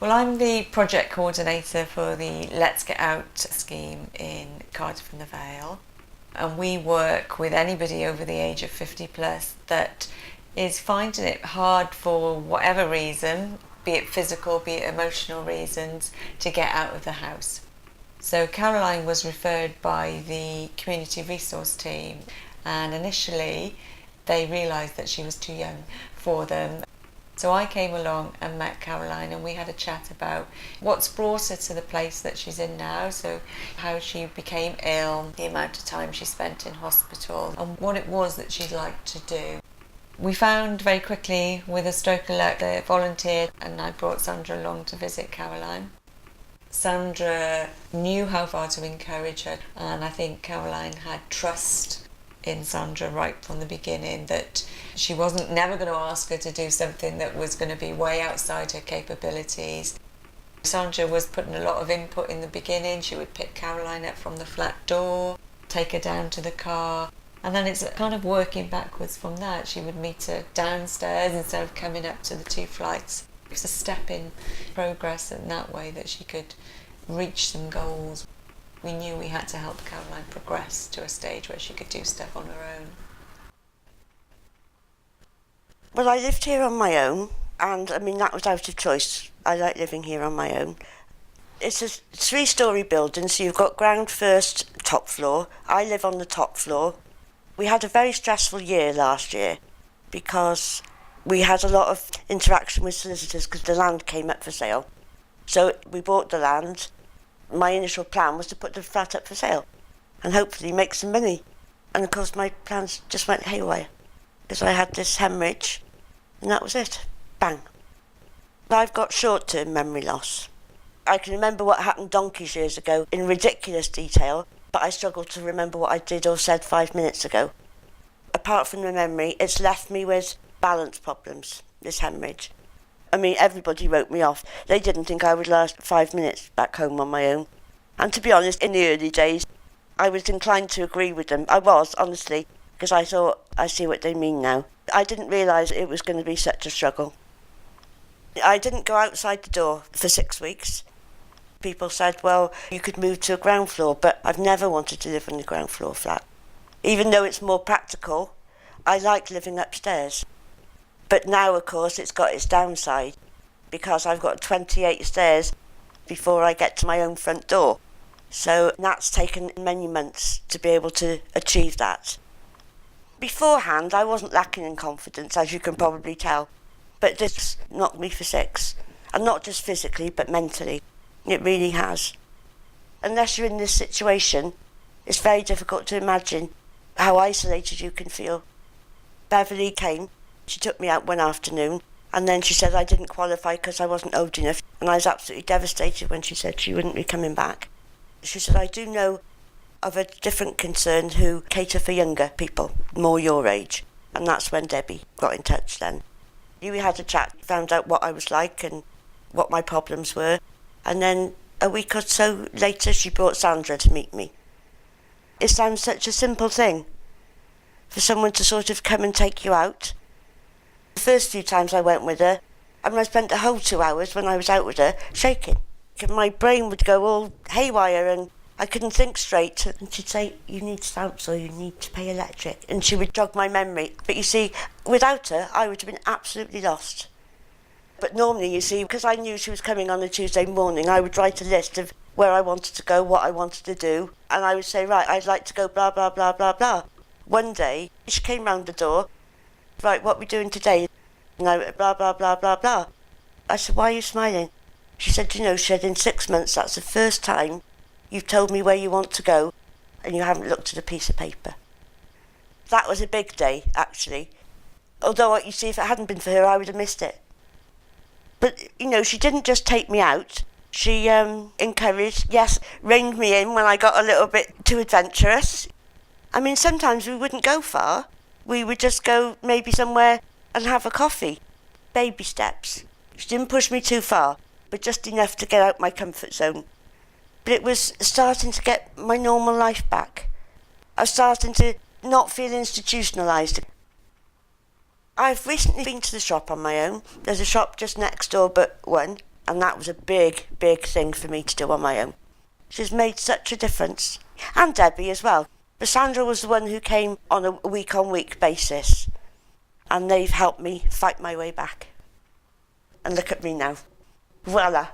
Well, I'm the project coordinator for the Let's Get Out scheme in Cardiff and the Vale, and we work with anybody over the age of 50 plus that is finding it hard for whatever reason, be it physical, be it emotional reasons, to get out of the house. So Caroline was referred by the community resource team, and initially they realised that she was too young for them. So I came along and met Caroline, and we had a chat about what's brought her to the place that she's in now, so how she became ill, the amount of time she spent in hospital, and what it was that she'd like to do. We found very quickly, with a stroke of luck, they volunteered, and I brought Sandra along to visit Caroline. Sandra knew how far to encourage her, and I think Caroline had trust in Sandra right from the beginning, that she wasn't never going to ask her to do something that was going to be way outside her capabilities. Sandra was putting a lot of input in the beginning. She would pick Caroline up from the flat door, take her down to the car, and then it's kind of working backwards from that. She would meet her downstairs instead of coming up to the 2 flights. It was a step in progress in that way that she could reach some goals. We knew we had to help Caroline progress to a stage where she could do stuff on her own. Well, I lived here on my own, and that was out of choice. I like living here on my own. It's a 3-storey building, so you've got ground first, top floor. I live on the top floor. We had a very stressful year last year because we had a lot of interaction with solicitors because the land came up for sale. So we bought the land. My initial plan was to put the flat up for sale and hopefully make some money. And of course my plans just went haywire because I had this hemorrhage and that was it. Bang. I've got short-term memory loss. I can remember what happened donkeys years ago in ridiculous detail, but I struggle to remember what I did or said 5 minutes ago. Apart from the memory, it's left me with balance problems, this hemorrhage. Everybody wrote me off. They didn't think I would last 5 minutes back home on my own. And to be honest, in the early days, I was inclined to agree with them. I was, honestly, because I thought, I see what they mean now. I didn't realise it was going to be such a struggle. I didn't go outside the door for 6 weeks. People said, well, you could move to a ground floor, but I've never wanted to live in a ground floor flat. Even though it's more practical, I like living upstairs. But now, of course, it's got its downside because I've got 28 stairs before I get to my own front door. So that's taken many months to be able to achieve that. Beforehand, I wasn't lacking in confidence, as you can probably tell. But this knocked me for 6. And not just physically, but mentally. It really has. Unless you're in this situation, it's very difficult to imagine how isolated you can feel. Beverly came. She took me out one afternoon, and then she said I didn't qualify because I wasn't old enough, and I was absolutely devastated when she said she wouldn't be coming back. She said, I do know of a different concern who cater for younger people, more your age, and that's when Debbie got in touch then. We had a chat, found out what I was like and what my problems were, and then a week or so later she brought Sandra to meet me. It sounds such a simple thing, for someone to sort of come and take you out. The first few times I went with her, I spent the whole 2 hours when I was out with her shaking. My brain would go all haywire and I couldn't think straight. And she'd say, you need stamps or you need to pay electric. And she would jog my memory. But you see, without her, I would have been absolutely lost. But normally, you see, because I knew she was coming on a Tuesday morning, I would write a list of where I wanted to go, what I wanted to do. And I would say, right, I'd like to go blah, blah, blah, blah, blah. One day, she came round the door. Right, what are we doing today? And I went, blah, blah, blah, blah, blah. I said, why are you smiling? She said, she said, in 6 months, that's the first time you've told me where you want to go and you haven't looked at a piece of paper. That was a big day, actually. Although, you see, if it hadn't been for her, I would have missed it. But, she didn't just take me out. She encouraged, yes, reined me in when I got a little bit too adventurous. Sometimes we wouldn't go far. We would just go maybe somewhere and have a coffee. Baby steps. She didn't push me too far, but just enough to get out my comfort zone. But it was starting to get my normal life back. I was starting to not feel institutionalised. I've recently been to the shop on my own. There's a shop just next door but one, And that was a big, big thing for me to do on my own. She's made such a difference. And Debbie as well. But Sandra was the one who came on a week-on-week basis. And they've helped me fight my way back. And look at me now. Voila.